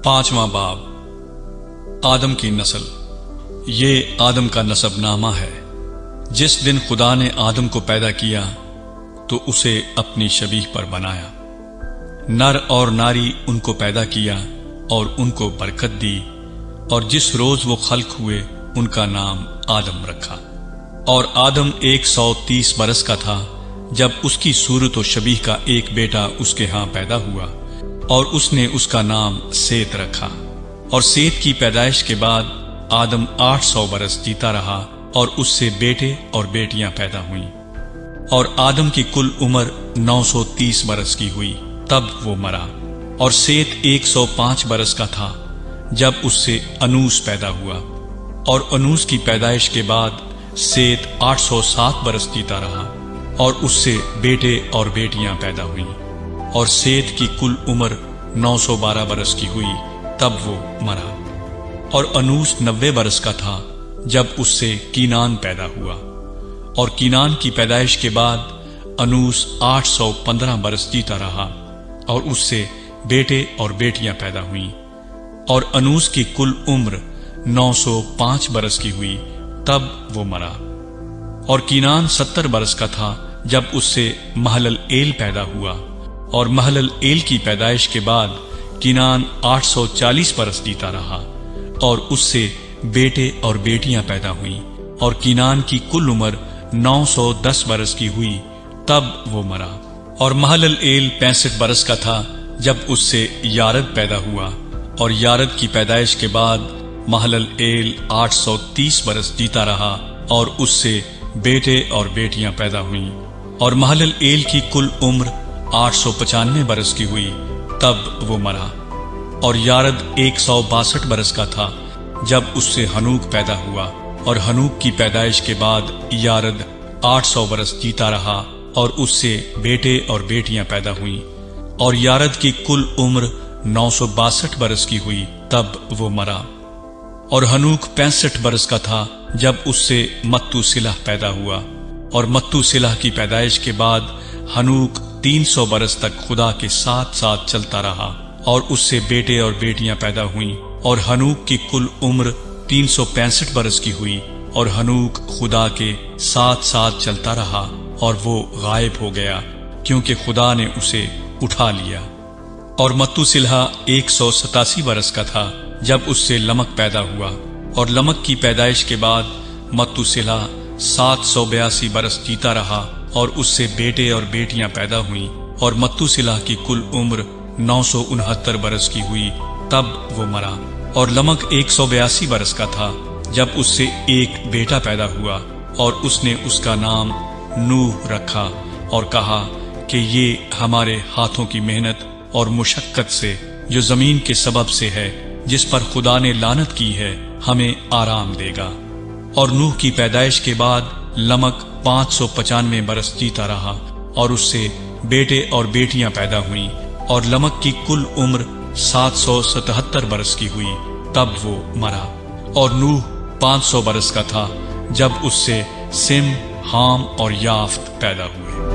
5واں باب آدم کی نسل۔ یہ آدم کا نسب نامہ ہے۔ جس دن خدا نے آدم کو پیدا کیا تو اسے اپنی شبیہ پر بنایا، نر اور ناری ان کو پیدا کیا اور ان کو برکت دی، اور جس روز وہ خلق ہوئے ان کا نام آدم رکھا۔ اور آدم 130 برس کا تھا جب اس کی صورت و شبیہ کا ایک بیٹا اس کے ہاں پیدا ہوا، اور اس نے اس کا نام سیت رکھا۔ اور سیت کی پیدائش کے بعد آدم 800 برس جیتا رہا، اور اس سے بیٹے اور بیٹیاں پیدا ہوئیں۔ اور آدم کی کل عمر 930 برس کی ہوئی، تب وہ مرا۔ اور سیت 105 برس کا تھا جب اس سے انوس پیدا ہوا، اور انوس کی پیدائش کے بعد سیت 807 برس جیتا رہا، اور اس سے بیٹے اور بیٹیاں پیدا ہوئیں۔ اور سیت کی کل عمر 912 برس کی ہوئی، تب وہ مرا۔ اور انوس 90 برس کا تھا جب اس سے کینان پیدا ہوا، اور کینان کی پیدائش کے بعد انوس 815 برس جیتا رہا، اور اس سے بیٹے اور بیٹیاں پیدا ہوئیں۔ اور انوس کی کل عمر 905 برس کی ہوئی، تب وہ مرا۔ اور کینان 70 برس کا تھا جب اس سے مہلل ایل پیدا ہوا، اور مہلل ایل کی پیدائش کے بعد کینان 840 برس جیتا رہا، اور اس سے بیٹے اور بیٹیاں پیدا ہوئیں۔ اور کینان کی کل عمر 910 برس کی ہوئی، تب وہ مرا۔ اور مہلل ایل 65 برس کا تھا جب اس سے یارد پیدا ہوا، اور یارد کی پیدائش کے بعد مہلل ایل 830 برس جیتا رہا، اور اس سے بیٹے اور بیٹیاں پیدا ہوئیں۔ اور مہلل ایل کی کل عمر 895 برس کی ہوئی، تب وہ مرا۔ اور یارد 162 برس کا تھا جب اس سے ہنوک پیدا ہوا، اور ہنوک کی پیدائش کے بعد یارد 800 برس جیتا رہا، اور اس سے بیٹے اور بیٹیاں پیدا ہوئیں۔ اور یارد کی کل عمر 962 برس کی ہوئی، تب وہ مرا۔ اور ہنوک 65 برس کا تھا جب اس سے متو سلح پیدا ہوا، اور متو سلح کی پیدائش کے بعد ہنوک 300 برس تک خدا کے ساتھ ساتھ چلتا رہا، اور اس سے بیٹے اور بیٹیاں پیدا ہوئیں۔ اور ہنوک کی کل عمر 365 برس کی ہوئی، اور ہنوک خدا کے ساتھ ساتھ چلتا رہا، اور وہ غائب ہو گیا کیونکہ خدا نے اسے اٹھا لیا۔ اور متو سلح 187 برس کا تھا جب اس سے لمک پیدا ہوا، اور لمک کی پیدائش کے بعد متو سلح 782 برس جیتا رہا، اور اس سے بیٹے اور بیٹیاں پیدا ہوئیں۔ اور متو سلح کی کل عمر 969 برس کی ہوئی، تب وہ مرا۔ اور لمک 182 برس کا تھا جب اس سے ایک بیٹا پیدا ہوا، اور اس نے اس کا نام نوح رکھا، اور کہا کہ یہ ہمارے ہاتھوں کی محنت اور مشقت سے جو زمین کے سبب سے ہے، جس پر خدا نے لعنت کی ہے، ہمیں آرام دے گا۔ اور نوح کی پیدائش کے بعد لمک 595 برس جیتا رہا، اور اس سے بیٹے اور بیٹیاں پیدا ہوئیں۔ اور لمک کی کل عمر 777 برس کی ہوئی، تب وہ مرا۔ اور نوح 500 برس کا تھا جب اس سے سم، حام اور یافت پیدا ہوئے۔